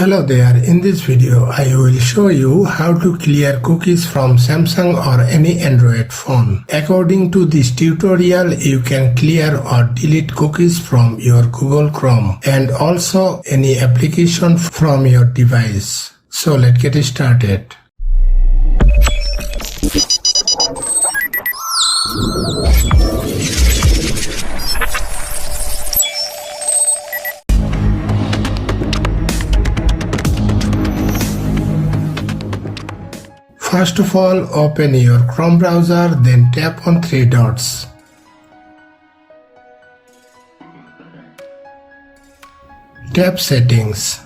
Hello there, in this video I will show you how to clear cookies from Samsung or any Android phone. According to this tutorial, you can clear or delete cookies from your Google Chrome and also any application from your device. So let's get started. First of all, open your Chrome browser, then tap on three dots. Tap Settings.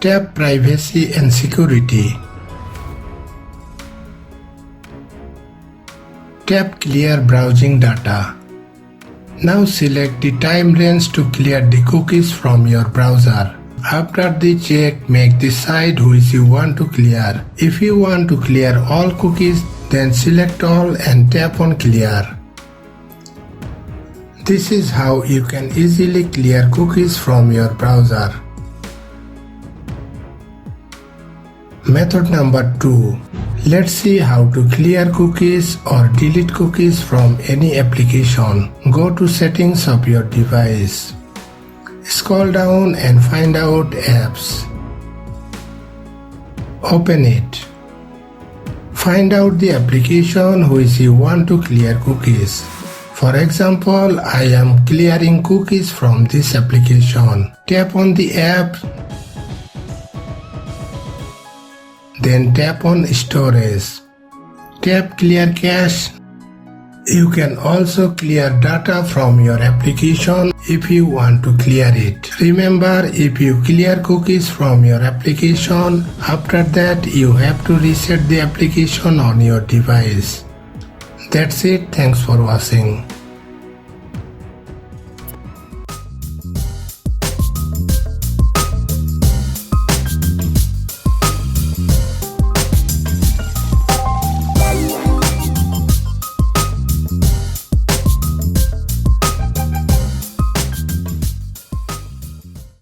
Tap Privacy and Security. Tap Clear Browsing Data. Now select the time range to clear the cookies from your browser. After the check, make the site which you want to clear. If you want to clear all cookies, then select all and tap on clear. This is how you can easily clear cookies from your browser. Method number 2. Let's see how to clear cookies or delete cookies from any application. Go to settings of your device. Scroll down and find out Apps. Open it. Find out the application which you want to clear cookies. For example, I am clearing cookies from this application. Tap on the app, then tap on Storage. Tap Clear Cache. You can also clear data from your application if you want to clear it. Remember, if you clear cookies from your application, after that you have to reset the application on your device. That's it. Thanks for watching.